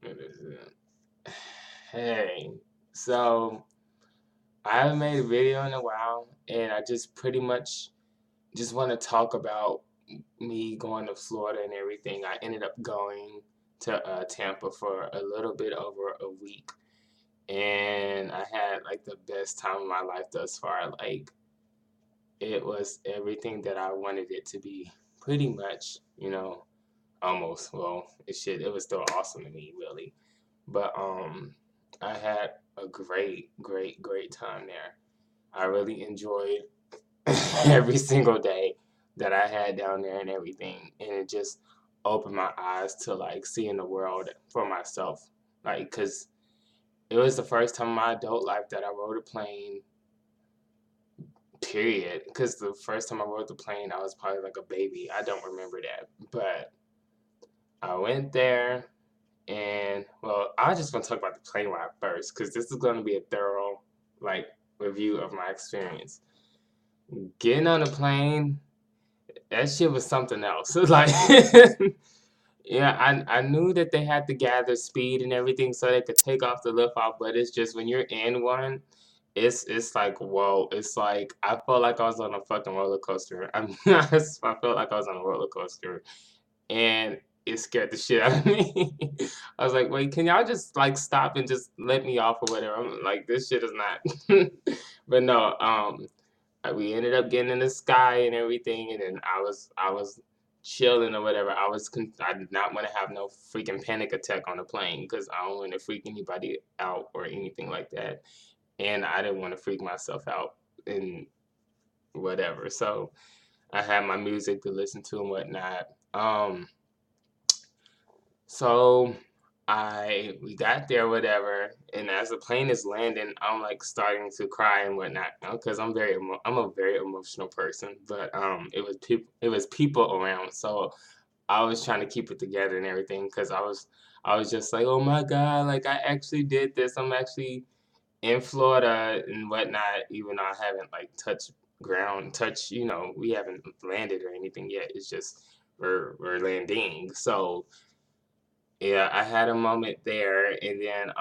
What is it? Hey, so I haven't made a video in a while, and I just pretty much just want to talk about me going to Florida and everything. I ended up going to Tampa for a little bit over a week, and I had like the best time of my life thus far. Like it was everything that I wanted it to be, pretty much. Almost. Well, it was still awesome to me, really. But I had a great, great, great time there. I really enjoyed every single day that I had down there and everything, and it just opened my eyes to like seeing the world for myself. Like, cause it was the first time in my adult life that I rode a plane. Period. Cause the first time I rode the plane, I was probably like a baby. I don't remember that, but I went there. And well, I was just gonna talk about the plane ride first, because this is gonna be a thorough like review of my experience. Getting on the plane, that shit was something else. Like, yeah, I knew that they had to gather speed and everything so they could take off the lift off, but it's just when you're in one, it's like whoa. It's like I felt like I was on a fucking roller coaster. I felt like I was on a roller coaster, and it scared the shit out of me. I was like, wait, can y'all just like stop and just let me off or whatever? I'm like, this shit is not. But no, we ended up getting in the sky and everything, and then I was chilling or whatever. I did not want to have no freaking panic attack on the plane because I don't want to freak anybody out or anything like that, and I didn't want to freak myself out and whatever. So I had my music to listen to and whatnot. So we got there, whatever, and as the plane is landing, I'm like starting to cry and whatnot, because I'm a very emotional person, but it was people around, so I was trying to keep it together and everything, because I was just like, oh my god, like I actually did this. I'm actually in Florida and whatnot, even though I haven't like we haven't landed or anything yet. It's just we're landing, so. Yeah, I had a moment there, and then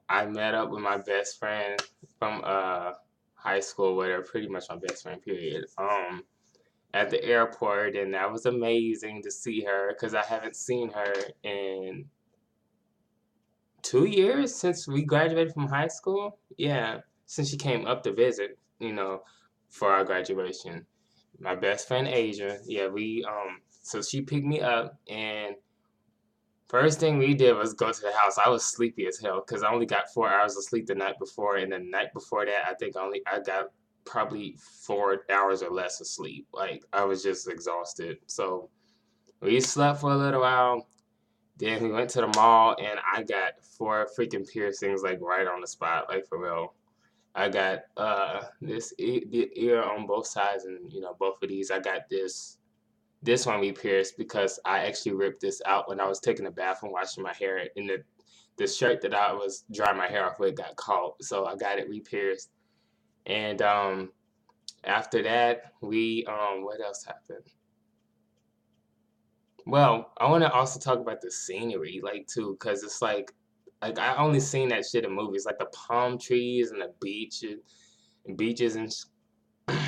I met up with my best friend from high school, whatever, pretty much my best friend, period. At the airport, and that was amazing to see her because I haven't seen her in 2 years since we graduated from high school. Yeah, since she came up to visit, for our graduation. My best friend Asia, yeah, so she picked me up, and first thing we did was go to the house. I was sleepy as hell because I only got 4 hours of sleep the night before, and the night before that, I think I got probably 4 hours or less of sleep. Like I was just exhausted. So we slept for a little while. Then we went to the mall, and I got four freaking piercings like right on the spot, like for real. I got the ear on both sides, and both of these. I got this one we pierced because I actually ripped this out when I was taking a bath and washing my hair, and the shirt that I was drying my hair off with got caught, so I got it re-pierced. And after that, we what else happened? Well, I want to also talk about the scenery, like too, because it's like I only seen that shit in movies, like the palm trees and the beaches and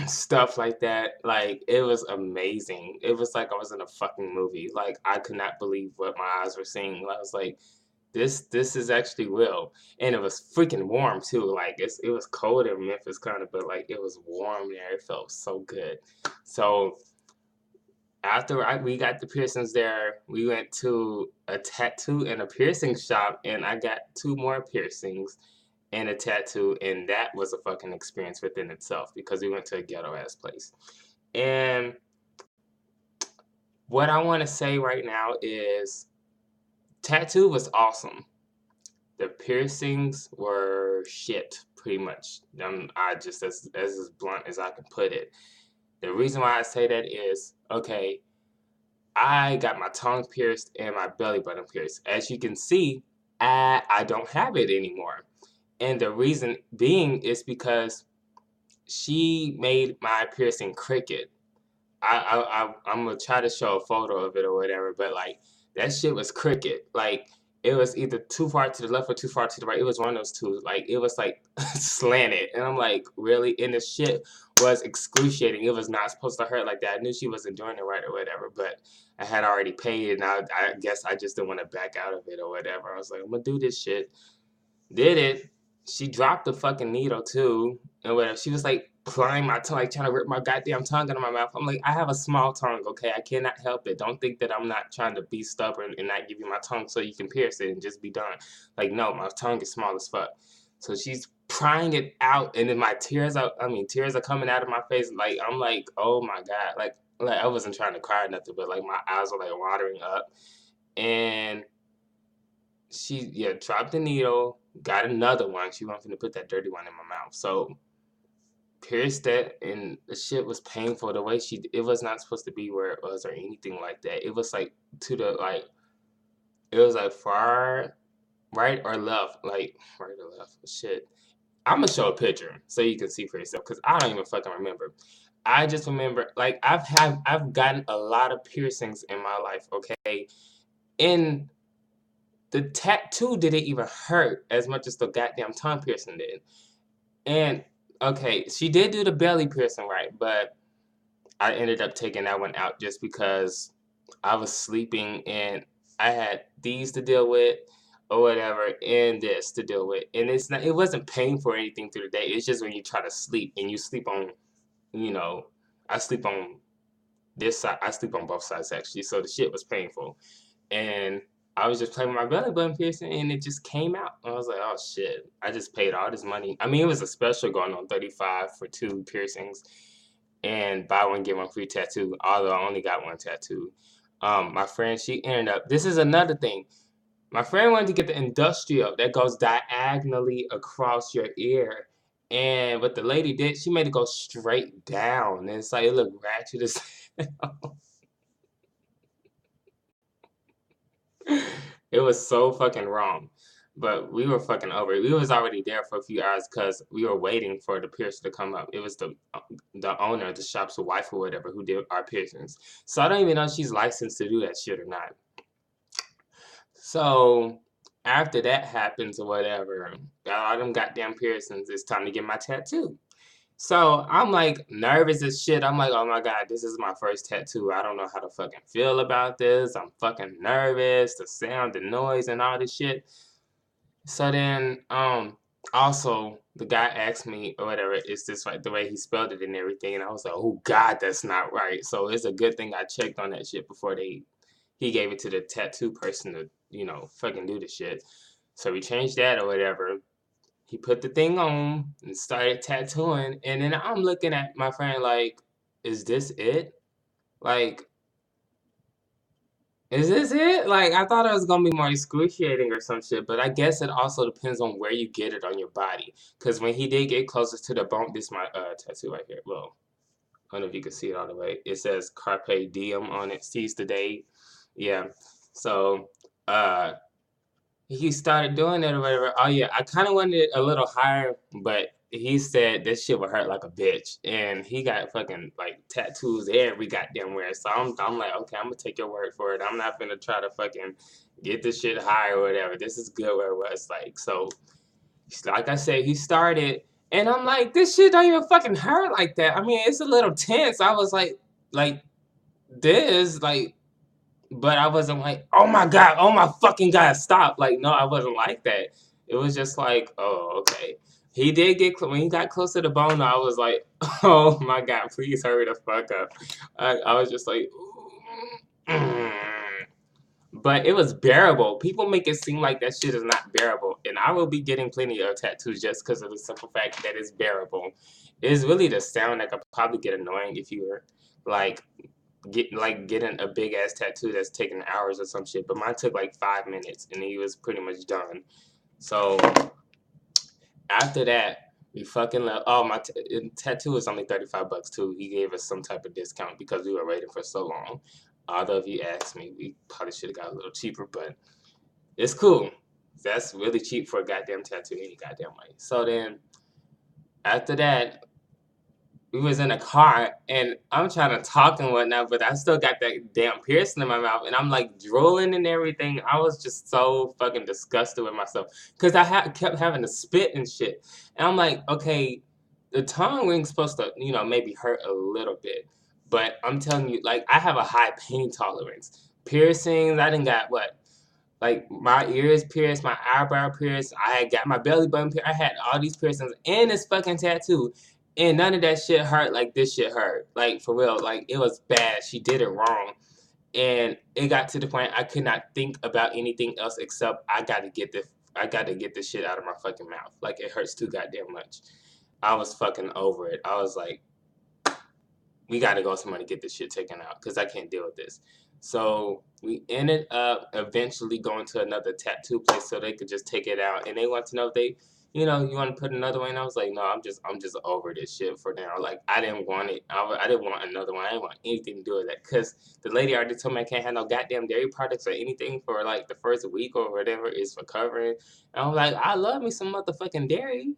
stuff like that. Like it was amazing. It was like I was in a fucking movie. Like I could not believe what my eyes were seeing. I was like, this is actually real, and it was freaking warm too. Like it was cold in Memphis, kind of, but like it was warm there. It felt so good. So after we got the piercings there, we went to a tattoo and a piercing shop, and I got two more piercings and a tattoo, and that was a fucking experience within itself because we went to a ghetto ass place. And what I want to say right now is tattoo was awesome. The piercings were shit, pretty much. I just as blunt as I can put it. The reason why I say that is okay. I got my tongue pierced and my belly button pierced. As you can see, I don't have it anymore. And the reason being is because she made my piercing cricket. I'm gonna try to show a photo of it or whatever, but like that shit was cricket. Like it was either too far to the left or too far to the right. It was one of those two. Like, it was like slanted. And I'm like, really? And the shit was excruciating. It was not supposed to hurt like that. I knew she wasn't doing it right or whatever, but I had already paid, and I guess I just didn't want to back out of it or whatever. I was like, I'm gonna do this shit. Did it. She dropped the fucking needle too, and whatever. She was like prying my tongue, like trying to rip my goddamn tongue out of my mouth. I'm like, I have a small tongue, okay? I cannot help it. Don't think that I'm not trying to be stubborn and not give you my tongue so you can pierce it and just be done. Like, no, my tongue is small as fuck. So she's prying it out, and then my tears are, tears are coming out of my face. Like, I'm like, oh my God. Like I wasn't trying to cry or nothing, but like my eyes were like watering up. And she, dropped the needle, got another one. She wasn't gonna put that dirty one in my mouth. So pierced that, and the shit was painful. The way it was not supposed to be where it was or anything like that. It was like to the like, it was like far right or left, like right or left. Shit, I'm gonna show a picture so you can see for yourself because I don't even fucking remember. I just remember like I've gotten a lot of piercings in my life. Okay, and the tattoo didn't even hurt as much as the goddamn tongue piercing did. And okay, she did do the belly piercing right, but I ended up taking that one out just because I was sleeping and I had these to deal with or whatever and this to deal with. And it wasn't painful or anything through the day. It's just when you try to sleep and you sleep on, you know, I sleep on this side. I sleep on both sides actually. So the shit was painful. And I was just playing with my belly button piercing and it just came out. I was like, oh shit. I just paid all this money. I mean, it was a special going on 35 for 2 piercings and buy one, get one free tattoo, although I only got one tattoo. My friend, she ended up, this is another thing. My friend wanted to get the industrial that goes diagonally across your ear. And what the lady did, she made it go straight down. And it's like, it looked ratchet as hell. It was so fucking wrong. But we were fucking over it. We was already there for a few hours because we were waiting for the piercer to come up. It was the owner, the shop's wife or whatever, who did our piercings. So I don't even know if she's licensed to do that shit or not. So after that happens or whatever, got all them goddamn piercings, it's time to get my tattoo. So I'm like nervous as shit. I'm like, oh my God, this is my first tattoo. I don't know how to fucking feel about this. I'm fucking nervous, the sound, the noise, and all this shit. So then, also the guy asked me or whatever, is this right the way he spelled it and everything? And I was like, oh God, that's not right. So it's a good thing I checked on that shit before he gave it to the tattoo person to, fucking do the shit. So we changed that or whatever. He put the thing on and started tattooing. And then I'm looking at my friend like, is this it? Like, is this it? Like, I thought it was gonna be more excruciating or some shit, but I guess it also depends on where you get it on your body. Cause when he did get closer to the bone, this is my tattoo right here. Well, I don't know if you can see it all the way. It says Carpe Diem on it. Seize the day. Yeah. So he started doing it or whatever. Oh yeah, I kind of wanted it a little higher, but he said this shit would hurt like a bitch, and he got fucking like tattoos every goddamn where. So I'm like, okay, I'm gonna take your word for it. I'm not gonna try to fucking get this shit high or whatever. This is good where it was. Like, so like I said, he started, and I'm like, this shit don't even fucking hurt like that. I mean, it's a little tense. I was like this, like. But I wasn't like, oh my God, oh my fucking God, stop. Like, no, I wasn't like that. It was just like, oh, okay. He did get, when he got close to the bone, I was like, oh my God, please hurry the fuck up. I was just like, mm. But it was bearable. People make it seem like that shit is not bearable. And I will be getting plenty of tattoos just because of the simple fact that it's bearable. It's really the sound that could probably get annoying if you were like, getting a big ass tattoo that's taking hours or some shit, but mine took like 5 minutes and he was pretty much done. So after that, we fucking left. Oh, my tattoo was only $35 too. He gave us some type of discount because we were waiting for so long. Although if you ask me, we probably should have got a little cheaper, but it's cool. That's really cheap for a goddamn tattoo any goddamn way. So then after that, we was in a car and I'm trying to talk and whatnot, but I still got that damn piercing in my mouth and I'm like drooling and everything. I was just so fucking disgusted with myself because kept having to spit and shit. And I'm like, okay, the tongue ring's supposed to, maybe hurt a little bit. But I'm telling you, like, I have a high pain tolerance. Piercings, I done got what? Like, my ears pierced, my eyebrow pierced, I had got my belly button pierced, I had all these piercings and this fucking tattoo. And none of that shit hurt like this shit hurt. Like, for real, like, it was bad. She did it wrong. And it got to the point I could not think about anything else except I got to get this shit out of my fucking mouth. Like, it hurts too goddamn much. I was fucking over it. I was like, we got to go somewhere to get this shit taken out because I can't deal with this. So we ended up eventually going to another tattoo place so they could just take it out. And they want to know if they, you want to put another one. And I was like, no, I'm just over this shit for now. Like, I didn't want it. I didn't want another one. I didn't want anything to do with that because the lady already told me I can't have no goddamn dairy products or anything for like the first week or whatever is for covering. And I'm like, I love me some motherfucking dairy.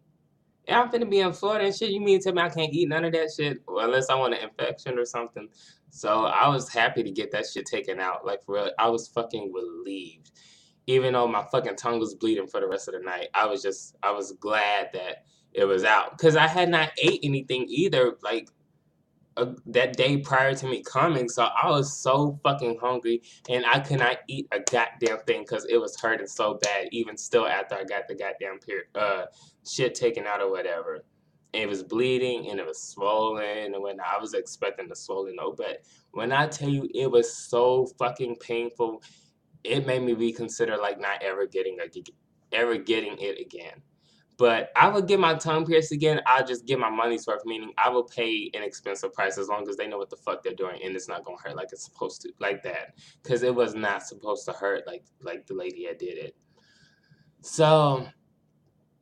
And I'm finna be in Florida and shit. You mean to tell me I can't eat none of that shit unless I want an infection or something? So I was happy to get that shit taken out. Like, for real, I was fucking relieved. Even though my fucking tongue was bleeding for the rest of the night, I was glad that it was out. Because I had not ate anything either, like, that day prior to me coming. So I was so fucking hungry and I could not eat a goddamn thing because it was hurting so bad, even still after I got the goddamn shit taken out or whatever. And it was bleeding and it was swollen and when I was expecting the swollen though, but when I tell you it was so fucking painful, it made me reconsider like not ever getting it again. But I would get my tongue pierced again. I'll just get my money's worth, meaning I will pay an expensive price as long as they know what the fuck they're doing and it's not gonna hurt like it's supposed to, like that. Because it was not supposed to hurt like the lady that did it. So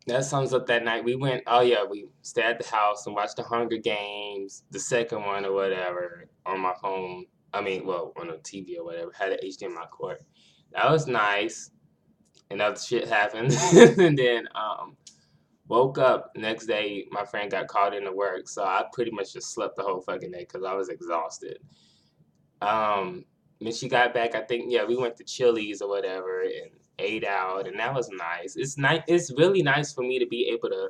that sums up that night. We went, oh yeah, we stayed at the house and watched the Hunger Games, the second one or whatever, on my phone. I mean, well, on the TV or whatever. Had an HDMI cord. That was nice. And other shit happened. And then woke up next day, my friend got called into work, so I pretty much just slept the whole fucking day because I was exhausted. When she got back, I think, yeah, we went to Chili's or whatever and ate out, and that was nice. It's nice. It's really nice for me to be able to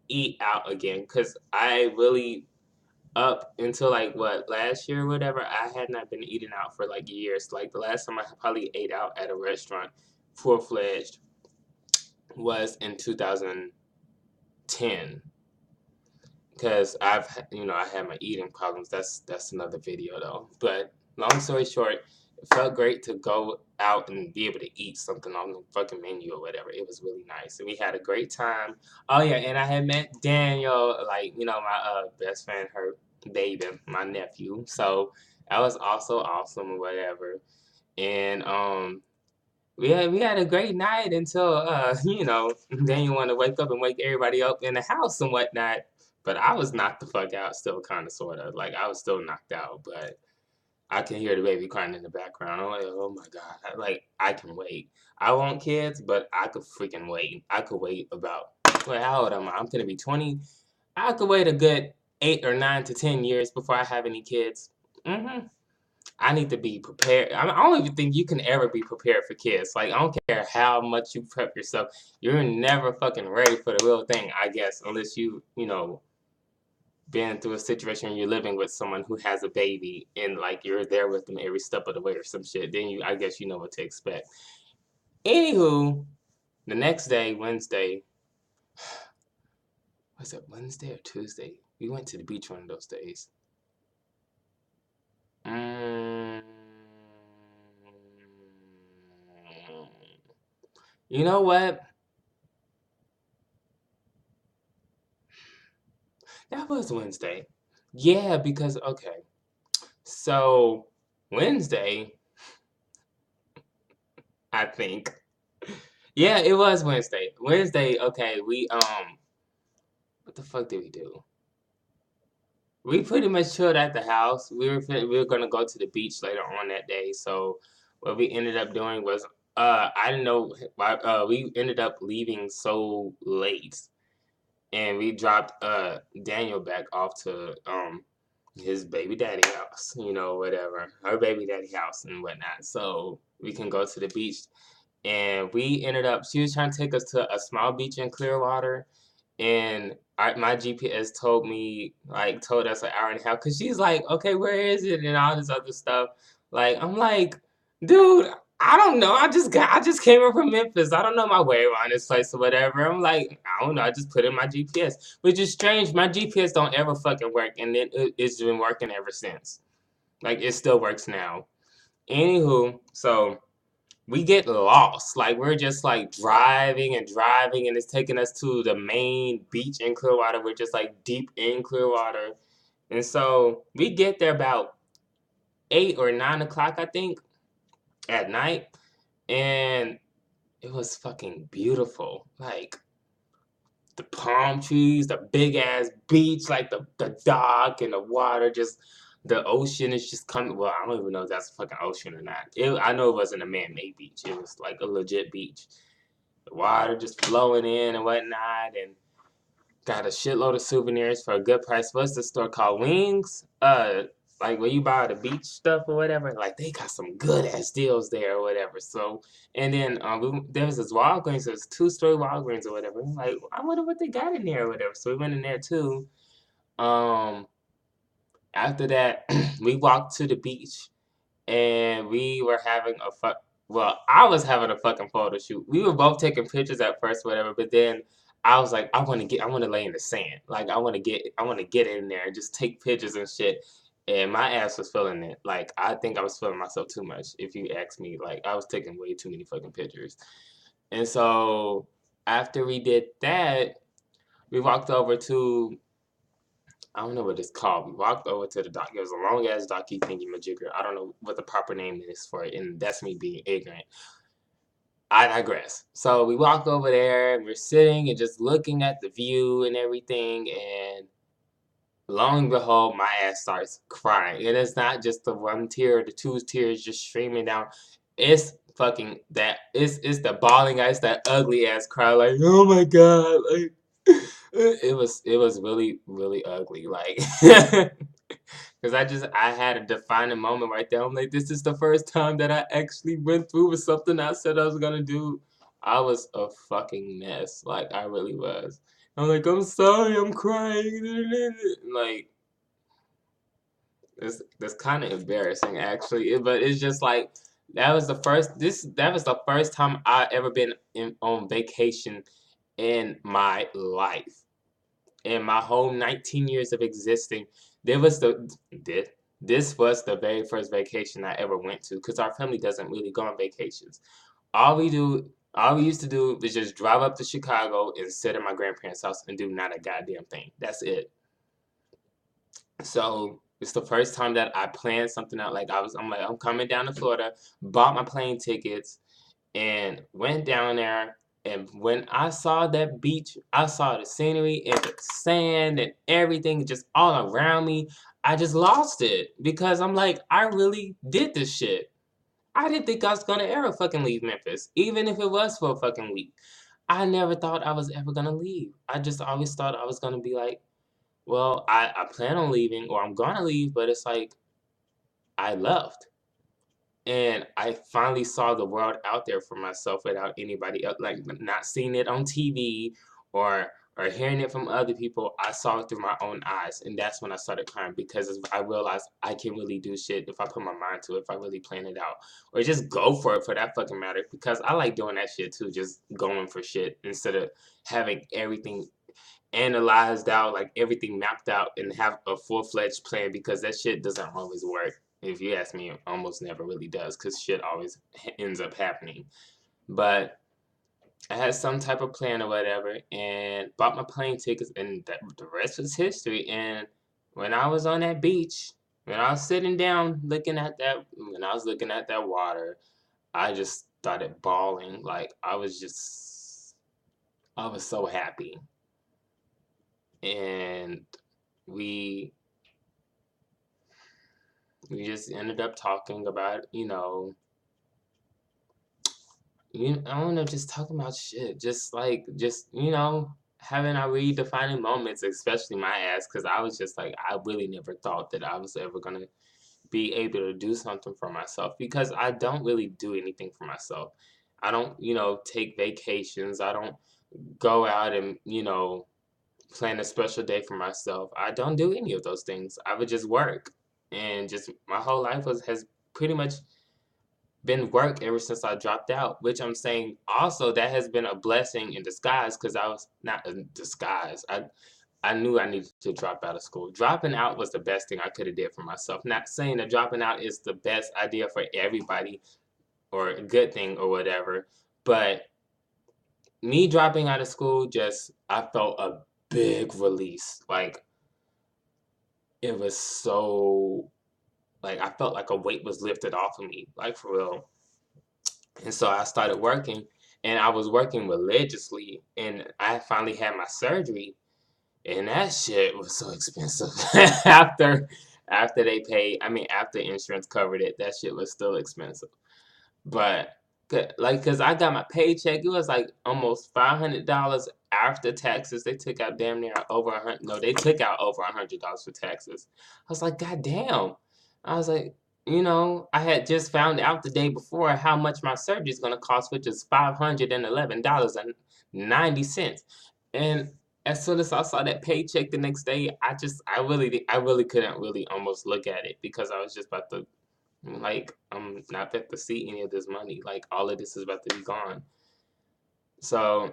eat out again because I really, up until like what, last year or whatever, I had not been eating out for like years. Like the last time I probably ate out at a restaurant full-fledged was in 2010 because I had my eating problems. That's another video though. But long story short, it felt great to go out and be able to eat something on the fucking menu or whatever. It was really nice, and we had a great time. Oh yeah, and I had met Daniel, like my best friend, her baby, my nephew. So that was also awesome or whatever. And we had a great night until then you want to wake up and wake everybody up in the house and whatnot. But I was knocked the fuck out, still kind of sort of like I was still knocked out, but I can hear the baby crying in the background. I'm like, oh my god, I can wait. I want kids, but I could freaking wait. I could wait about how old am I? I'm gonna be 20. I could wait a good 8 or 9 to 10 years before I have any kids. I need to be prepared. I don't even think you can ever be prepared for kids. Like, I don't care how much you prep yourself. You're never fucking ready for the real thing, I guess, unless been through a situation where you're living with someone who has a baby and, like, you're there with them every step of the way or some shit. Then I guess you know what to expect. Anywho, the next day, Wednesday, was it Wednesday or Tuesday? We went to the beach one of those days. You know what? That was Wednesday. Yeah, because, okay. So, Wednesday, I think. Yeah, it was Wednesday. Wednesday, okay, what the fuck did we do? We pretty much chilled at the house. We were gonna go to the beach later on that day. So what we ended up doing was, I didn't know why, we ended up leaving so late. and we dropped Daniel back off to his baby daddy house, you know, whatever, her baby daddy house and whatnot, so we can go to the beach. And we ended up, she was trying to take us to a small beach in Clearwater, and my GPS told me, like, told us an hour and a half, because she's like, okay, where is it, and all this other stuff. Like, I'm like, dude, I don't know. I just came in from Memphis. I don't know my way around this place or whatever. I'm like, I don't know. I just put in my GPS, which is strange. My GPS don't ever fucking work, and it's been working ever since. Like, it still works now. Anywho, so we get lost. Like, we're just like driving and driving, and it's taking us to the main beach in Clearwater. We're just like deep in Clearwater. And so we get there about 8 or 9 o'clock, I think, at night. And it was fucking beautiful. Like, the palm trees, the big ass beach, like the dock and the water, just the ocean is just coming. Well, I don't even know if that's a fucking ocean or not. I know it wasn't a man-made beach. It was like a legit beach. The water just flowing in and whatnot, and got a shitload of souvenirs for a good price. What's the store called? Wings? Like when you buy the beach stuff or whatever, like they got some good ass deals there or whatever. So, and then there was this Walgreens, there's 2-story Walgreens or whatever. Like, I wonder what they got in there or whatever. So we went in there too. Um, After that, we walked to the beach, and we were having a fuck. Well, I was having a fucking photo shoot. We were both taking pictures at first, whatever. But then I was like, I want to lay in the sand. Like, I want to get in there and just take pictures and shit. And my ass was feeling it. Like, I think I was feeling myself too much. If you ask me, like, I was taking way too many fucking pictures. And so after we did that, we walked over to, I don't know what it's called. We walked over to the dock. It was a long ass docky thingy majigger. I don't know what the proper name is for it, and that's me being ignorant. I digress. So we walk over there, and we're sitting and just looking at the view and everything, and lo and behold, my ass starts crying. And it's not just the one tear, the two tears just streaming down. It's fucking that. It's the bawling ass, that ugly ass cry, like, oh my god, like it was really really ugly, like. Because I had a defining moment right there. I'm like, this is the first time that I actually went through with something I said I was gonna do. I was a fucking mess. Like, I really was. I'm like, I'm sorry, I'm crying. Like, that's kind of embarrassing, actually. But it's just like, that was the first time I ever been on vacation in my life. In my whole 19 years of existing, there was the this, this was the very first vacation I ever went to, because our family doesn't really go on vacations. All we used to do was just drive up to Chicago and sit at my grandparents' house and do not a goddamn thing. That's it. So it's the first time that I planned something out. Like, I'm like, I'm coming down to Florida, bought my plane tickets, and went down there. And when I saw that beach, I saw the scenery and the sand and everything just all around me. I just lost it, because I'm like, I really did this shit. I didn't think I was gonna ever fucking leave Memphis, even if it was for a fucking week. I never thought I was ever gonna leave. I just always thought I was gonna be like, well, I plan on leaving, or I'm gonna leave, but it's like, I left. And I finally saw the world out there for myself without anybody else, like not seeing it on TV or hearing it from other people. I saw it through my own eyes, and that's when I started crying, because I realized I can really do shit if I put my mind to it, if I really plan it out, or just go for it for that fucking matter. Because I like doing that shit too, just going for shit instead of having everything analyzed out, like everything mapped out, and have a full-fledged plan, because that shit doesn't always work. If you ask me, it almost never really does, because shit always ends up happening. But I had some type of plan or whatever, and bought my plane tickets, and the rest was history. And when I was on that beach, when I was sitting down looking at that, when I was looking at that water, I just started bawling. Like, I was so happy. And we we just ended up talking about, I don't know, just talking about shit, just like, just having our really defining moments, especially my ass, because I was just like, I really never thought that I was ever gonna be able to do something for myself because I don't really do anything for myself. I don't, take vacations. I don't go out and, plan a special day for myself. I don't do any of those things. I would just work. And just my whole life has pretty much been work ever since I dropped out, which I'm saying also that has been a blessing in disguise because I was not in disguise. I knew I needed to drop out of school. Dropping out was the best thing I could have did for myself. Not saying that dropping out is the best idea for everybody or a good thing or whatever, but me dropping out of school just I felt a big release. Like it was so like I felt like a weight was lifted off of me, like for real. And so I started working and I was working religiously and I finally had my surgery and that shit was so expensive. after after they paid, I mean after insurance covered it, that shit was still expensive. But like, cause I got my paycheck, it was like almost $500 after taxes. They took out damn near over 100. No, they took out over $100 for taxes. I was like, God damn. I was like, I had just found out the day before how much my surgery is gonna cost, which is $511.90. And as soon as I saw that paycheck the next day, I really couldn't really almost look at it because I was just about to like, I'm not fit to see any of this money. Like, all of this is about to be gone. So,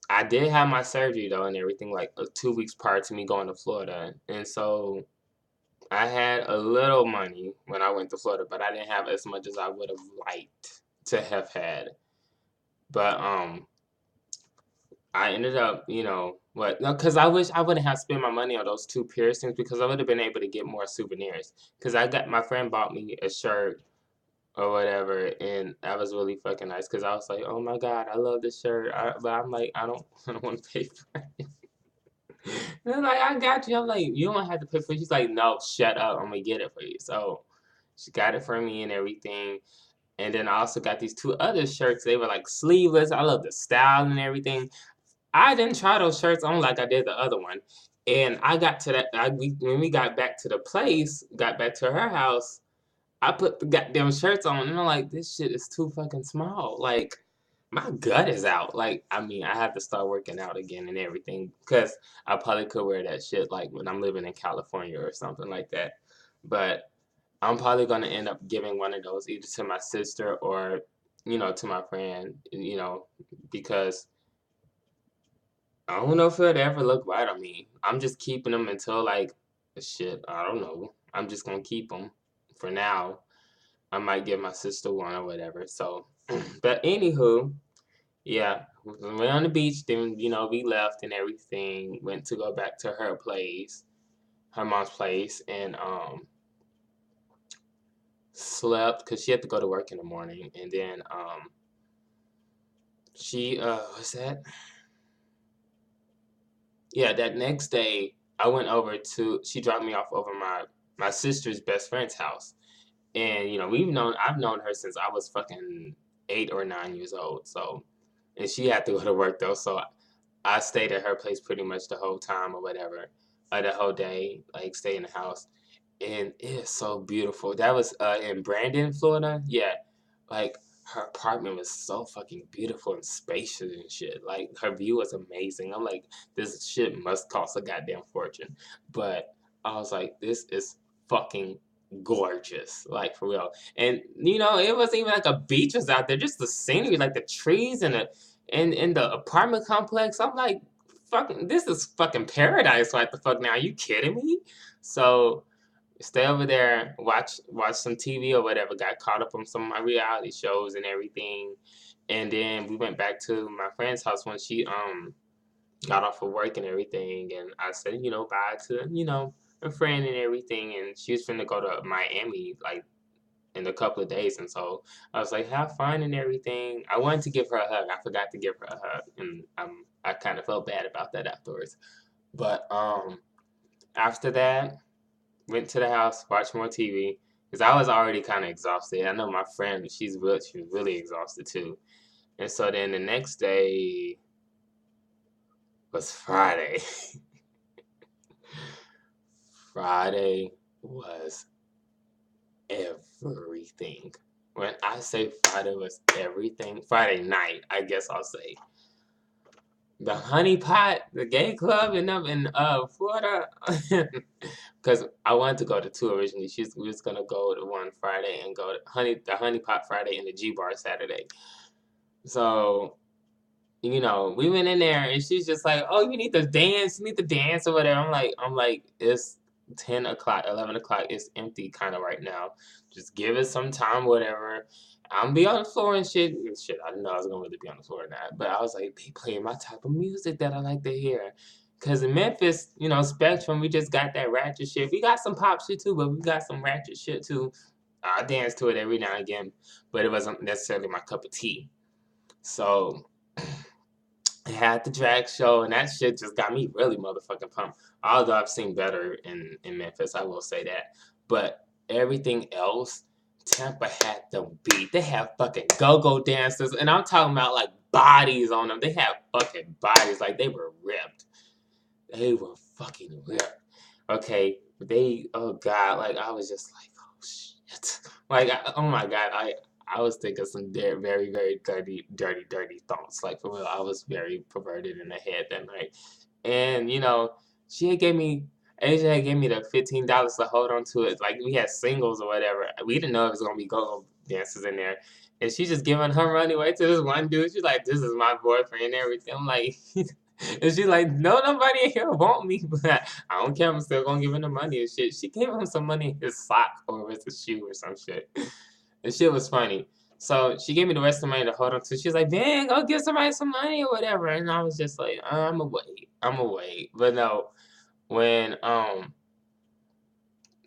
I did have my surgery though and everything like 2 weeks prior to me going to Florida. And so, I had a little money when I went to Florida, but I didn't have as much as I would have liked to have had. But I ended up, what? No, because I wish I wouldn't have spent my money on those two piercings because I would have been able to get more souvenirs. Because I got my friend bought me a shirt or whatever, and that was really fucking nice because I was like, "Oh my god, I love this shirt," but I'm like, I don't, I don't want to pay for it. And they're like, "I got you." I'm like, "You don't have to pay for it." She's like, "No, shut up. I'm gonna get it for you." So she got it for me and everything. And then I also got these two other shirts. They were like sleeveless. I love the style and everything. I didn't try those shirts on like I did the other one. And I got to that, when we got back to the place, got back to her house, I put the goddamn shirts on and I'm like, this shit is too fucking small. Like, my gut is out. Like, I mean, I have to start working out again and everything because I probably could wear that shit like when I'm living in California or something like that. But I'm probably gonna end up giving one of those either to my sister or, to my friend, because I don't know if it'd ever look right on me. I'm just keeping them until like, shit, I don't know. I'm just gonna keep them for now. I might give my sister one or whatever. So, but anywho, yeah, we went on the beach. Then we left and everything. Went to go back to her place, her mom's place, and slept because she had to go to work in the morning. And then she what's that? Yeah, that next day I went over to. She dropped me off over my sister's best friend's house. And I've known her since I was fucking 8 or 9 years old. So, and she had to go to work though, so I stayed at her place pretty much the whole time or whatever, the whole day, like stay in the house, and it is so beautiful. That was in Brandon, Florida. Yeah, like her apartment was so fucking beautiful and spacious and shit. Like her view was amazing. I'm like, this shit must cost a goddamn fortune, but I was like, this is fucking gorgeous, like for real. And it wasn't even like a beach was out there, just the scenery, like the trees and the apartment complex. I'm like, fucking, this is fucking paradise. Like the fuck now? Are you kidding me? So stay over there, watch some TV or whatever. Got caught up on some of my reality shows and everything, and then we went back to my friend's house when she got off of work and everything. And I said, bye to a friend and everything, and she was finna go to Miami like in a couple of days, and so I was like, have fun and everything. I wanted to give her a hug. I forgot to give her a hug, and I kind of felt bad about that afterwards. But after that, went to the house, watched more TV because I was already kind of exhausted. I know my friend, she was really exhausted too. And so then the next day, was Friday. Friday was everything. When I say Friday was everything, Friday night, I guess I'll say. The Honey Pot, the gay club in Florida, because I wanted to go to two originally. We was gonna go to one Friday and go to the Honey Pot Friday and the G Bar Saturday. So we went in there and she's just like, "Oh, you need to dance, or whatever." I'm like, it's 10 o'clock, 11 o'clock. It's empty kind of right now. Just give it some time, whatever. I'm be on the floor and shit. I didn't know I was gonna really be on the floor or not, but I was like, they playing my type of music that I like to hear. Cause in Memphis, Spectrum, we just got that ratchet shit. We got some pop shit too, but we got some ratchet shit too. I dance to it every now and again, but it wasn't necessarily my cup of tea. So I had the drag show, and that shit just got me really motherfucking pumped. Although I've seen better in Memphis, I will say that. But everything else, Tampa had them beat. They have fucking go-go dancers, and I'm talking about like bodies on them. They have fucking bodies, like they were ripped. They were fucking ripped. Okay, oh god, like I was just like, oh shit, like oh my god, I was thinking some very, very dirty thoughts. Like for real, I was very perverted in the head that night. And she had gave me Asia had gave me the $15 to hold on to it. Like we had singles or whatever. We didn't know it was gonna be go-go dancers in there. And she just giving her money away to this one dude. She's like, "This is my boyfriend and everything." I'm like, and she's like, "No, nobody in here want me, but I don't care. I'm still gonna give him the money and shit." She gave him some money in his sock or with his shoe or some shit. The shit was funny. So she gave me the rest of the money to hold on to. She was like, "Man, go give somebody some money or whatever." And I was just like, "I'm away. I'm away." But no, when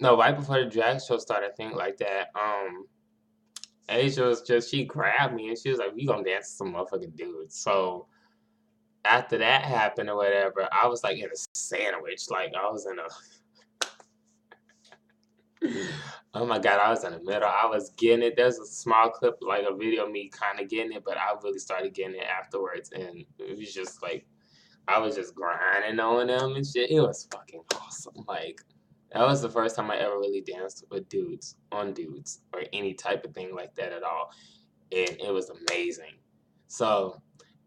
no, right before the drag show started, I think like that, Asia was she grabbed me and she was like, "We gonna dance to some motherfucking dudes." So after that happened or whatever, I was like in a sandwich. Like I was in a oh my god, I was in the middle. I was getting it. There's a small clip, like a video of me kind of getting it, but I really started getting it afterwards, and it was just like I was just grinding on them and shit. It was fucking awesome. Like that was the first time I ever really danced with dudes, or any type of thing like that at all, and it was amazing. So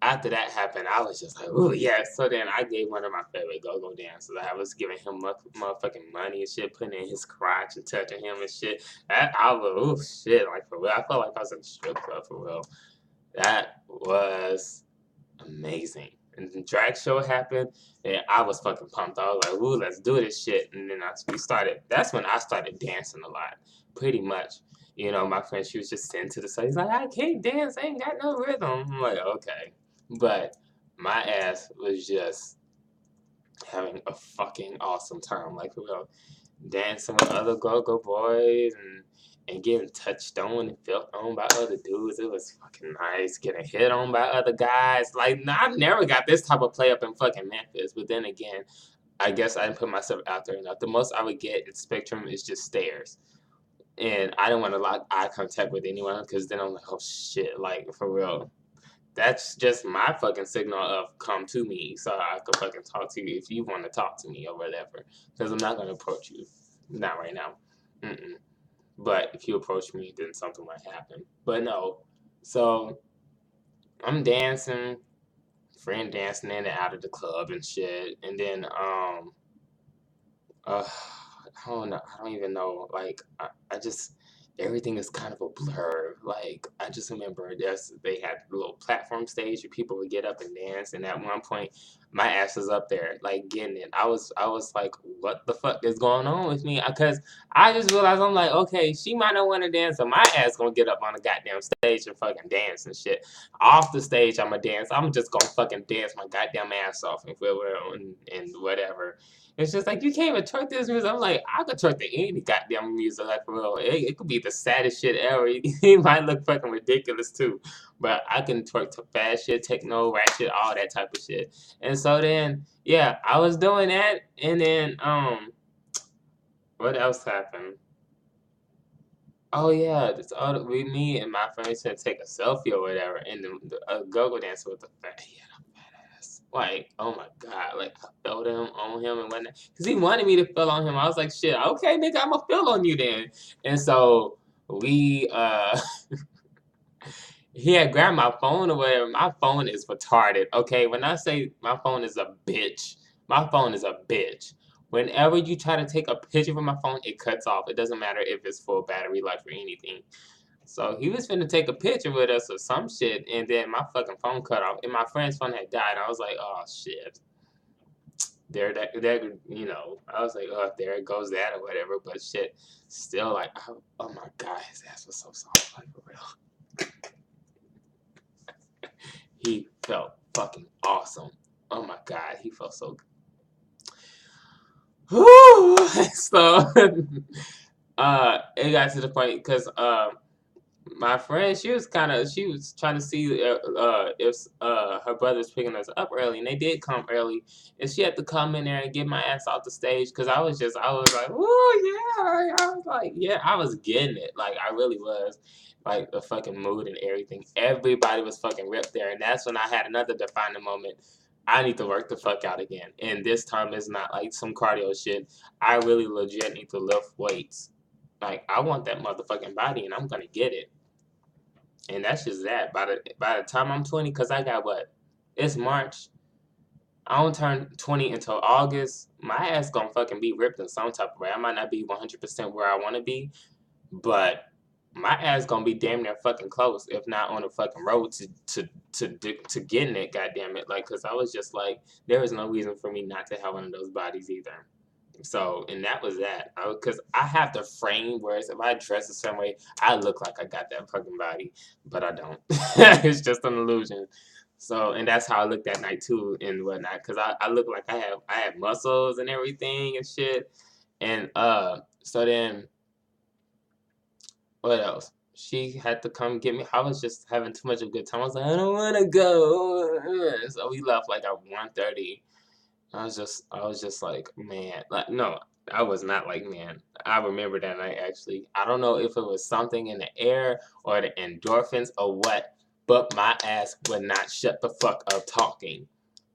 after that happened, I was just like, "Oh yeah." So then I gave one of my favorite go-go dancers. I was giving him motherfucking money and shit, putting it in his crotch and touching him and shit. I was, oh shit, like for real. I felt like I was in a strip club for real. That was amazing. And the drag show happened, and I was fucking pumped. I was like, "Ooh, let's do this shit." And then we started. That's when I started dancing a lot, pretty much. My friend, she was just sitting to the side. He's like, "I can't dance. I ain't got no rhythm." I'm like, "Okay." But my ass was just having a fucking awesome time. Like, we were dancing with other go-go boys and getting touched on and felt on by other dudes. It was fucking nice. Getting hit on by other guys. Like, I've never got this type of play up in fucking Memphis. But then again, I guess I didn't put myself out there enough. The most I would get at Spectrum is just stares. And I didn't want to lock eye contact with anyone because then I'm like, oh shit, like for real. That's just my fucking signal of come to me so I could fucking talk to you if you want to talk to me or whatever. Because I'm not going to approach you. Not right now. Mm-mm. But if you approach me, then something might happen. But no. So I'm dancing, friend dancing in and out of the club and shit. And then, I don't know. I don't even know. Like, I just everything is kind of a blur. Like, I just remember they had a little platform stage where people would get up and dance, and at one point, my ass was up there, like getting it. I was like, what the fuck is going on with me? Because I just realized I'm like, okay, she might not want to dance, so my ass gonna get up on the goddamn stage and fucking dance and shit. Off the stage, I'ma dance. I'm just gonna fucking dance my goddamn ass off and whatever. It's just like you can't even twerk this music. I'm like, I could twerk to any goddamn music, like for real. It could be the saddest shit ever. It might look fucking ridiculous too, but I can twerk to fast shit, techno, rap shit, all that type of shit. And so then, yeah, I was doing that, and then what else happened? Oh yeah, me and my friends said take a selfie or whatever, and the go-go dancer with the fat, he had a fat ass. Like, oh my God, like I felt him on him and whatnot. Cause he wanted me to feel on him. I was like, shit, okay, nigga, I'ma feel on you then. And so we he had grabbed my phone or whatever. My phone is retarded. Okay, when I say my phone is a bitch, my phone is a bitch. Whenever you try to take a picture from my phone, it cuts off. It doesn't matter if it's full battery life or anything. So he was finna take a picture with us or some shit, and then my fucking phone cut off, and my friend's phone had died. I was like, oh shit. There, you know, I was like, oh, there it goes that or whatever. But shit, still like, oh my God, his ass was so soft, like for real. He felt fucking awesome. Oh my God, he felt so good. Whew! So, it got to the point because my friend, she was trying to see if her brother's picking us up early, and they did come early, and she had to come in there and get my ass off the stage because I was like, oh yeah, I was like, yeah, I was getting it, like I really was, like the fucking mood and everything. Everybody was fucking ripped there, and that's when I had another defining moment. I need to work the fuck out again, and this time it's not like some cardio shit. I really legit need to lift weights. Like I want that motherfucking body, and I'm gonna get it. And that's just that. By the time I'm 20, cause I got what? It's March. I don't turn 20 until August. My ass gonna fucking be ripped in some type of way. I might not be 100% where I want to be, but my ass gonna be damn near fucking close, if not on the fucking road to getting it. Goddamn it! Like, cause I was just like, there is no reason for me not to have one of those bodies either. So, and that was that. Because I have the frame, whereas if I dress a certain way, I look like I got that fucking body, but I don't. It's just an illusion. So, and that's how I looked that night too, and whatnot. Because I look like I have muscles and everything and shit. And so then what else? She had to come get me. I was just having too much of a good time. I was like, I don't want to go. So we left like at 1:30. I was just like, man, like, no, I was not like, man. I remember that night actually. I don't know if it was something in the air or the endorphins or what, but my ass would not shut the fuck up talking.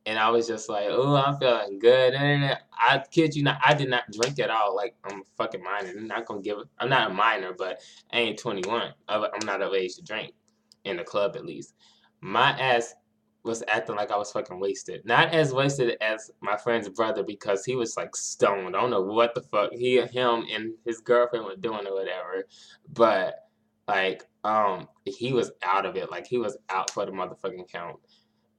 And I was just like, oh, I'm feeling good. And I kid you not, I did not drink at all. Like, I'm a fucking minor. I'm not gonna give it. I'm not a minor, but I ain't 21. I'm not of age to drink in the club at least. My ass was acting like I was fucking wasted. Not as wasted as my friend's brother because he was like stoned. I don't know what the fuck him and his girlfriend were doing or whatever. But like, he was out of it. Like he was out for the motherfucking count.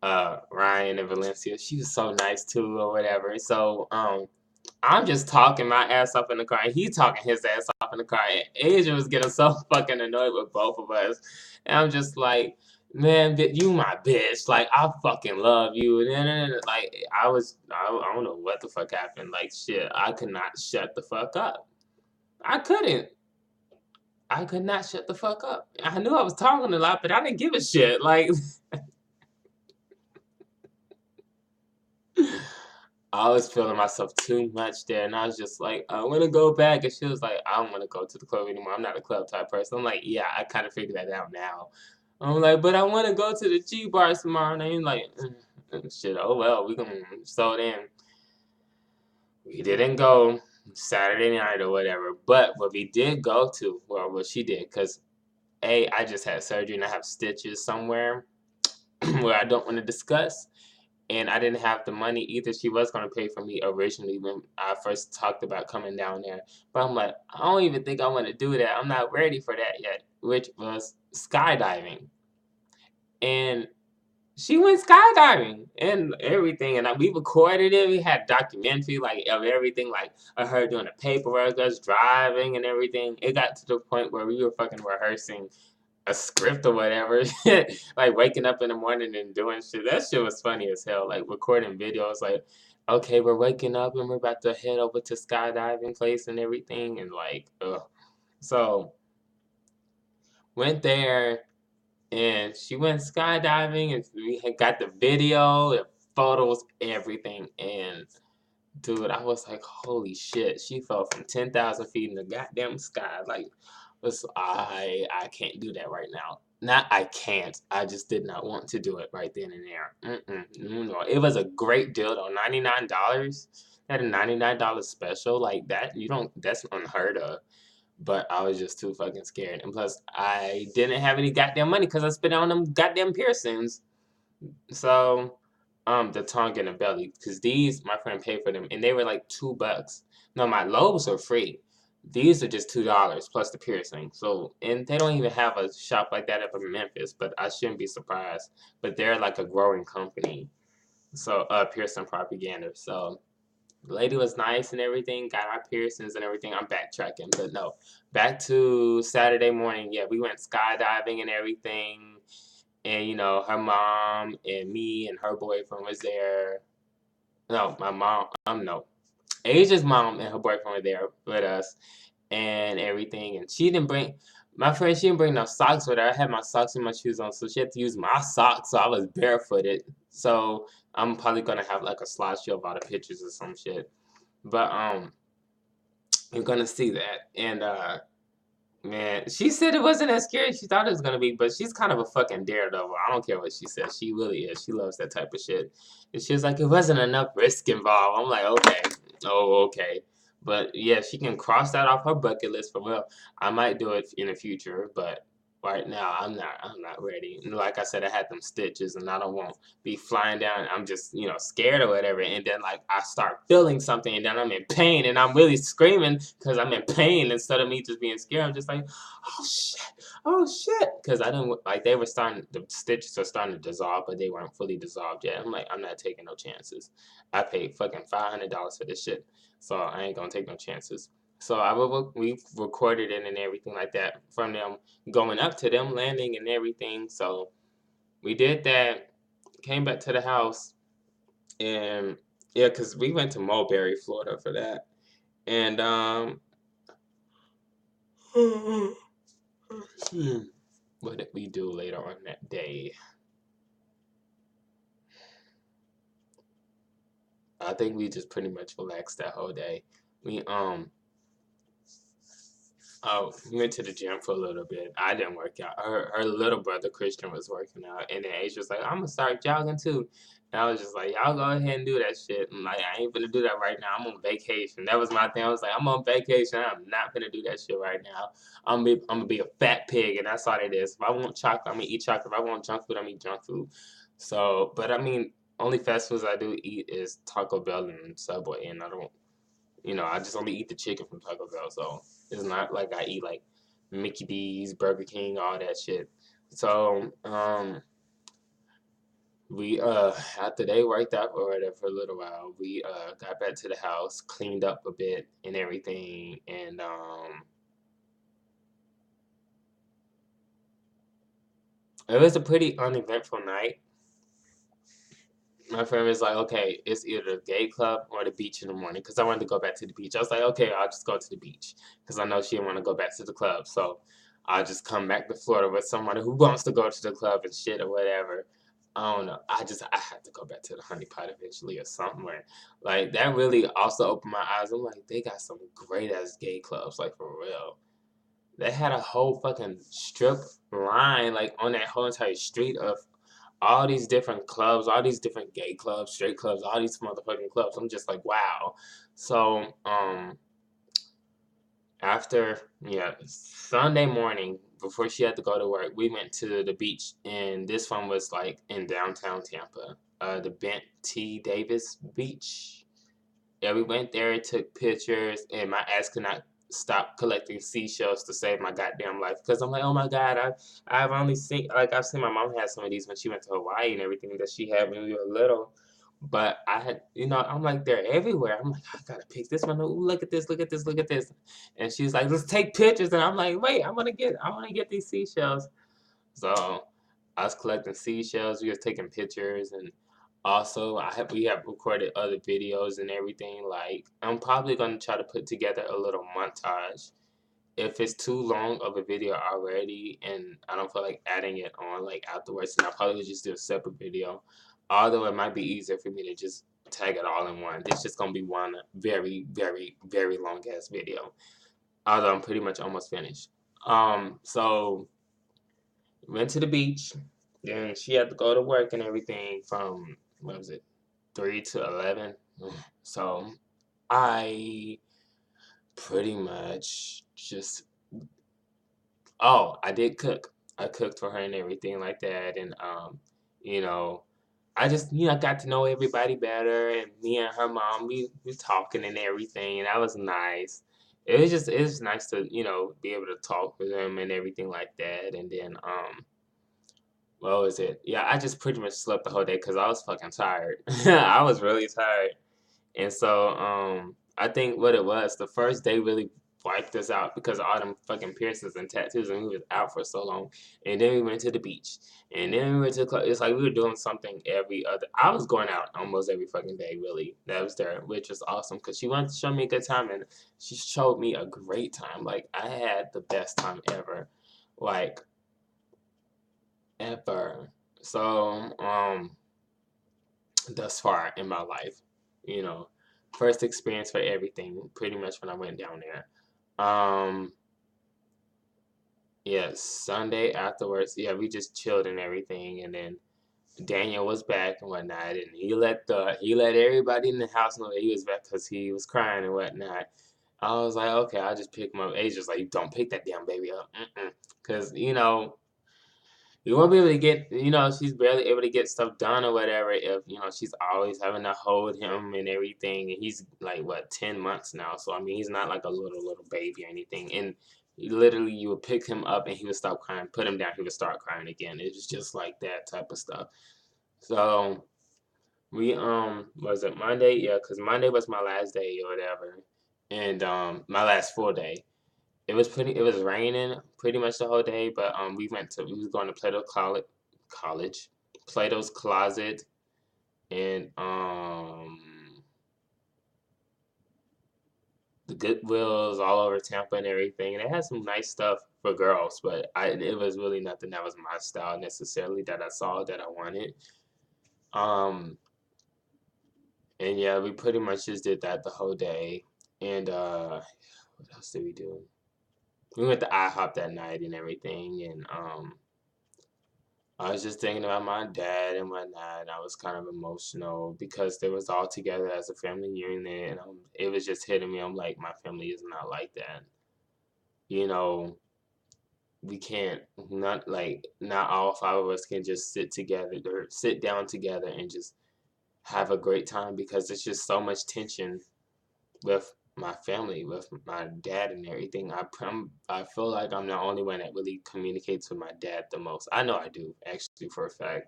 Ryan and Valencia. She was so nice too, or whatever. So I'm just talking my ass off in the car, and he talking his ass off in the car. And Asia was getting so fucking annoyed with both of us, and I'm just like, man, you my bitch. Like I fucking love you. And then like I don't know what the fuck happened. Like shit, I could not shut the fuck up. I couldn't. I could not shut the fuck up. I knew I was talking a lot, but I didn't give a shit. Like. I was feeling myself too much there, and I was just like, I want to go back. And she was like, I don't want to go to the club anymore. I'm not a club type person. I'm like, yeah, I kind of figured that out now. I'm like, but I want to go to the G bars tomorrow. And I'm like, shit, oh well, we can. So then we didn't go Saturday night or whatever. But what we did go to, well, what she did, because I just had surgery and I have stitches somewhere where I don't want to discuss. And I didn't have the money either. She was going to pay for me originally when I first talked about coming down there. But I'm like, I don't even think I want to do that. I'm not ready for that yet, which was skydiving. And she went skydiving and everything. And we recorded it. We had documentary like of everything, like of her doing the paperwork, us driving and everything. It got to the point where we were fucking rehearsing a script or whatever. Like waking up in the morning and doing shit. That shit was funny as hell. Like recording videos like, okay, we're waking up and we're about to head over to skydiving place and everything and like ugh. So went there and she went skydiving and we had got the video and photos, everything. And dude, I was like, holy shit, she fell from 10,000 feet in the goddamn sky. Like, I can't do that right now. Not I can't. I just did not want to do it right then and there. No. It was a great deal though. $99. Had a $99 special like that. You don't. That's unheard of. But I was just too fucking scared. And plus, I didn't have any goddamn money because I spent it on them goddamn piercings. So, the tongue and the belly, because these my friend paid for them, and they were like $2. No, my lobes are free. These are just $2 plus the piercing. So, and they don't even have a shop like that up in Memphis, but I shouldn't be surprised. But they're like a growing company. So, piercing propaganda. So, the lady was nice and everything, got our piercings and everything. I'm backtracking, but no. Back to Saturday morning. Yeah, we went skydiving and everything. And, her mom and me and her boyfriend was there. No, my mom, no. Asia's mom and her boyfriend were there with us and everything. And my friend, she didn't bring no socks with her. I had my socks and my shoes on, so she had to use my socks. So I was barefooted. So I'm probably gonna have like a slideshow of all the pictures or some shit. But you're gonna see that. And man, she said it wasn't as scary as she thought it was gonna be, but she's kind of a fucking daredevil. I don't care what she says. She really is. She loves that type of shit. And she was like, it wasn't enough risk involved. I'm like, okay. Oh, okay. But yeah, she can cross that off her bucket list for real. I might do it in the future, but right now I'm not ready. And like I said, I had them stitches and I don't want to be flying down. I'm just, scared or whatever. And then like I start feeling something and then I'm in pain and I'm really screaming because I'm in pain instead of me just being scared. I'm just like, oh shit, oh shit. Because I didn't like the stitches are starting to dissolve, but they weren't fully dissolved yet. I'm like, I'm not taking no chances. I paid fucking $500 for this shit. So I ain't gonna take no chances. So we recorded it and everything like that from them going up to them landing and everything. So we did that, came back to the house, and yeah, cause we went to Mulberry, Florida for that. And what did we do later on that day? I think we just pretty much relaxed that whole day. We Oh, we went to the gym for a little bit. I didn't work out. Her little brother Christian was working out, and then Asia was like, "I'm gonna start jogging too." And I was just like, "Y'all go ahead and do that shit." And like, I ain't gonna do that right now. I'm on vacation. That was my thing. I was like, "I'm on vacation. I'm not gonna do that shit right now. I'm gonna be a fat pig, and that's all it is. If I want chocolate, I'm gonna eat chocolate. If I want junk food, I'm gonna eat junk food." So, but I mean, only fast foods I do eat is Taco Bell and Subway, and I don't I just only eat the chicken from Taco Bell, so it's not like I eat like Mickey D's, Burger King, all that shit. So, we after they worked out or whatever for a little while, we got back to the house, cleaned up a bit and everything, and it was a pretty uneventful night. My friend was like, okay, it's either the gay club or the beach in the morning because I wanted to go back to the beach. I was like, okay, I'll just go to the beach because I know she didn't want to go back to the club. So I'll just come back to Florida with someone who wants to go to the club and shit or whatever. I don't know. I had to go back to the honey pot eventually or somewhere. Like that really also opened my eyes. I'm like, they got some great ass gay clubs, like for real. They had a whole fucking strip line like on that whole entire street of all these different clubs, all these different gay clubs, straight clubs, all these motherfucking clubs. I'm just like, wow. So, after Sunday morning before she had to go to work, we went to the beach, and this one was like in downtown Tampa, the Bent T. Davis Beach. Yeah, we went there, took pictures, and my ass could not stop collecting seashells to save my goddamn life. Because I'm like, oh my god, I've seen my mom had some of these when she went to Hawaii and everything that she had when we were little. But I had, I'm like, they're everywhere. I'm like, I gotta pick this one. Ooh, look at this, look at this, look at this. And she's like, let's take pictures. And I'm like, wait, I wanna get these seashells. So I was collecting seashells. We was taking pictures, and also we have recorded other videos and everything. Like I'm probably gonna try to put together a little montage. If it's too long of a video already, and I don't feel like adding it on like afterwards, then I'll probably just do a separate video. Although it might be easier for me to just tag it all in one. It's just gonna be one very, very, very long ass video. Although I'm pretty much almost finished. So Went to the beach. Then she had to go to work and everything from, what was it, 3 to 11. So I pretty much just, oh, I did cook. I cooked for her and everything like that. And, you know, I just, got to know everybody better. And me and her mom, we was talking and everything. And that was nice. It was nice to, be able to talk with them and everything like that. And then, what was it? Yeah, I just pretty much slept the whole day because I was fucking tired. I was really tired. And so, I think what it was, the first day really wiped us out because of all them fucking piercings and tattoos, and we was out for so long. And then we went to the beach, and then we went to it's like we were doing something every other. I was going out almost every fucking day, really. That was there, which was awesome because she wanted to show me a good time, and she showed me a great time. Like I had the best time ever, like ever. So, thus far in my life, you know. First experience for everything, pretty much when I went down there. Um, yeah, Sunday afterwards, yeah, we just chilled and everything, and then Daniel was back and whatnot, and he let everybody in the house know that he was back because he was crying and whatnot. I was like, okay, I'll just pick him up. Asia's like, don't pick that damn baby up, because you won't be able to get, she's barely able to get stuff done or whatever if, she's always having to hold him and everything. And he's like, what, 10 months now. So, I mean, he's not like a little baby or anything. And literally, you would pick him up and he would stop crying, put him down, he would start crying again. It was just like that type of stuff. So, we, was it Monday? Yeah, because Monday was my last day or whatever. And, my last full day. It was raining pretty much the whole day, but we was going to College, Plato's Closet, and the Goodwills all over Tampa and everything. And it had some nice stuff for girls, but it was really nothing that was my style necessarily that I saw that I wanted. Um, and yeah, we pretty much just did that the whole day. And what else did we do? We went to IHOP that night and everything, and I was just thinking about my dad and whatnot, and I was kind of emotional because they was all together as a family unit, and it was just hitting me. I'm like, my family is not like that. You know, we can't not all five of us can just sit together or sit down together and just have a great time because there's just so much tension with my family, with my dad and everything. I feel like I'm the only one that really communicates with my dad the most. I know I do, actually, for a fact.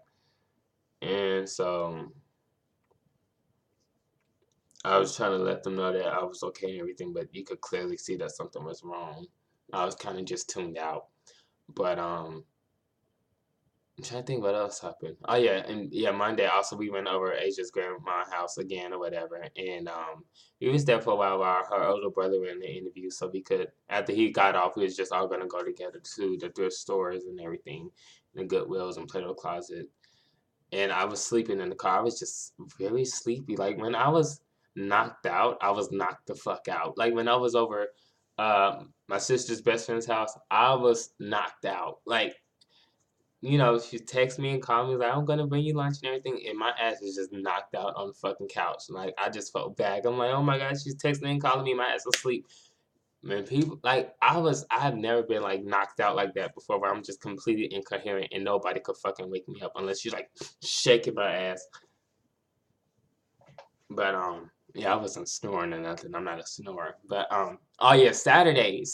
And so I was trying to let them know that I was okay and everything, but you could clearly see that something was wrong. I was kind of just tuned out. But I'm trying to think what else happened. Oh yeah, and yeah, Monday also we went over Asia's grandma's house again or whatever, and we was there for a while her older brother was in the interview, so we could after he got off, we was just all gonna go together to the thrift stores and everything, the Goodwills and Play-Doh Closet. And I was sleeping in the car. I was just very sleepy. Like when I was knocked out, I was knocked the fuck out. Like when I was over my sister's best friend's house, I was knocked out. Like she texted me and called me like, I'm gonna bring you lunch and everything, and my ass is just knocked out on the fucking couch. Like I just felt bad. I'm like, oh my god, she's texting and calling me, my ass asleep. Man, people like I have never been like knocked out like that before, where I'm just completely incoherent and nobody could fucking wake me up unless she's like shaking my ass. But yeah, I wasn't snoring or nothing. I'm not a snorer. But oh yeah, Saturday,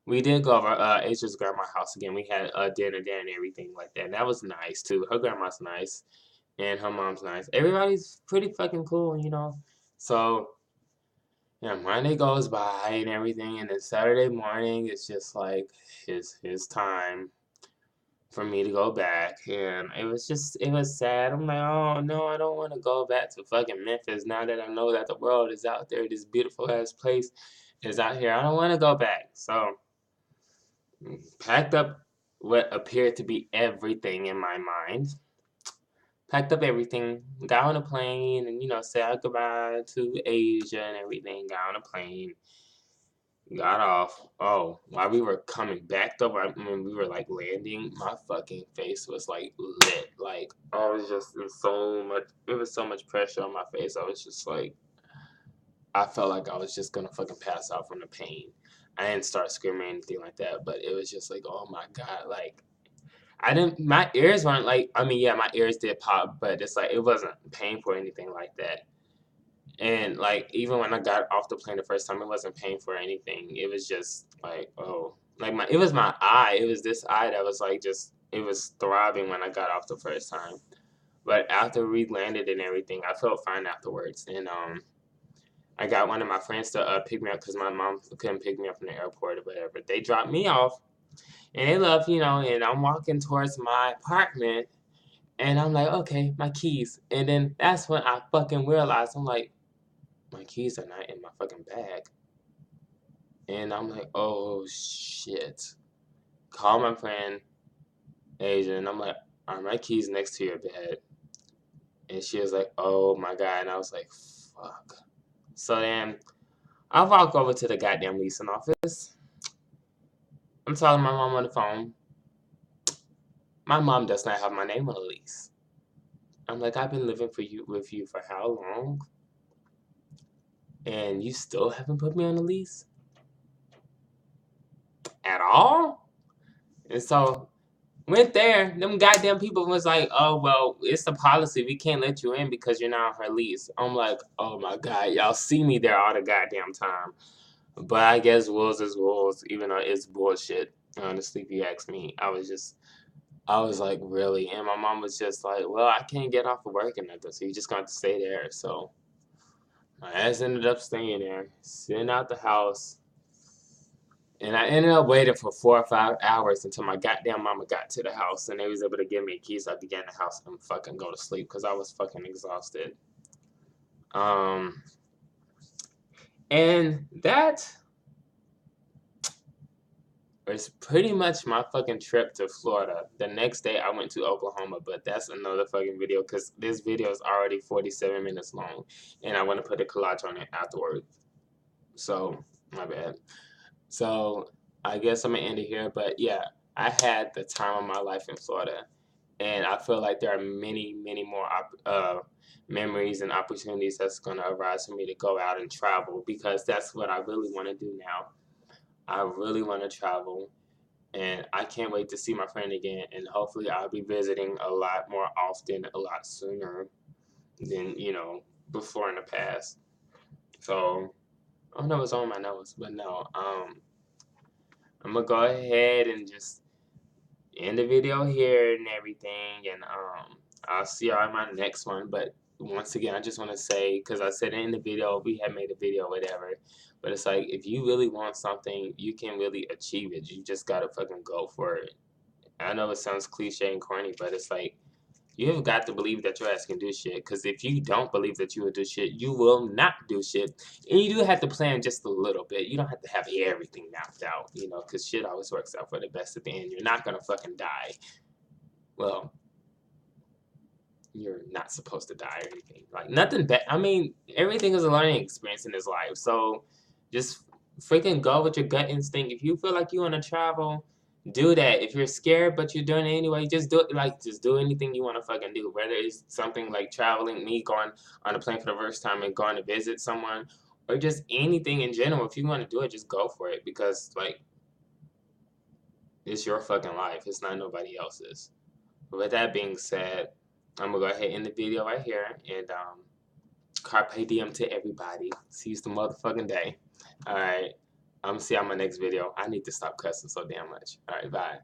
we did go over Asia's grandma's house again. We had dinner there and everything like that. And that was nice too. Her grandma's nice, and her mom's nice. Everybody's pretty fucking cool. So yeah, Monday goes by and everything, and then Saturday morning it's just like his time for me to go back, and it was sad. I'm like, oh no, I don't want to go back to fucking Memphis now that I know that the world is out there. This beautiful ass place is out here. I don't want to go back. So packed up what appeared to be everything in my mind. Packed up everything, got on a plane, and said goodbye to Asia and everything. Got on a plane, got off. Oh, while we were coming back though, when we were like landing, my fucking face was like lit. Like I was just in so much. It was so much pressure on my face. I was just like, I felt like I was just gonna fucking pass out from the pain. I didn't start screaming or anything like that, but it was just like, oh my god, like I didn't. My ears weren't like. I mean, yeah, my ears did pop, but it's like it wasn't painful or anything like that. And like even when I got off the plane the first time, it wasn't painful or anything. It was just like, oh, like it was my eye. It was this eye that was like just it was throbbing when I got off the first time. But after we landed and everything, I felt fine afterwards. And I got one of my friends to pick me up because my mom couldn't pick me up from the airport or whatever. They dropped me off and they left, and I'm walking towards my apartment and I'm like, okay, my keys. And then that's when I fucking realized I'm like, my keys are not in my fucking bag. And I'm like, oh shit. Call my friend Asia and I'm like, are my keys next to your bed? And she was like, oh my god. And I was like, fuck. So then I walk over to the goddamn leasing office. I'm talking to my mom on the phone. My mom does not have my name on the lease. I'm like, I've been living with you for how long? And you still haven't put me on the lease? At all? And so went there, them goddamn people was like, oh well, it's a policy. We can't let you in because you're not on her lease. I'm like, oh my god, y'all see me there all the goddamn time. But I guess rules is rules, even though it's bullshit. Honestly, if you ask me. I was like, really? And my mom was just like, well, I can't get off of work and nothing, so you just got to stay there. So my ass ended up staying there, sitting out the house. And I ended up waiting for 4 or 5 hours until my goddamn mama got to the house and they was able to give me a key so I could get in the house and fucking go to sleep because I was fucking exhausted. Um, and that was pretty much my fucking trip to Florida. The next day I went to Oklahoma, but that's another fucking video because this video is already 47 minutes long and I want to put a collage on it afterwards. So, my bad. So I guess I'm gonna end it here. But yeah, I had the time of my life in Florida, and I feel like there are many, many more memories and opportunities that's gonna arise for me to go out and travel because that's what I really want to do now. I really want to travel, and I can't wait to see my friend again. And hopefully, I'll be visiting a lot more often, a lot sooner than before in the past. So I don't know what's on my nose, but no. I'm gonna go ahead and just end the video here and everything, and I'll see y'all in my next one. But once again, I just want to say, because I said in the video, we had made a video, whatever. But it's like if you really want something, you can really achieve it. You just gotta fucking go for it. I know it sounds cliche and corny, but it's like you have got to believe that your ass can do shit. Because if you don't believe that you will do shit, you will not do shit. And you do have to plan just a little bit. You don't have to have everything mapped out, because shit always works out for the best at the end. You're not going to fucking die. Well, you're not supposed to die or anything. Like, nothing bad. I mean, everything is a learning experience in this life. So just freaking go with your gut instinct. If you feel like you want to travel, do that. If you're scared but you're doing it anyway, just do it. Like, just do anything you want to fucking do. Whether it's something like traveling, me going on a plane for the first time and going to visit someone, or just anything in general. If you want to do it, just go for it because like it's your fucking life. It's not nobody else's. But with that being said, I'm gonna go ahead and end the video right here and carpe diem to everybody. See you some motherfucking day. All right. I'm gonna see you on my next video. I need to stop cussing so damn much. All right, bye.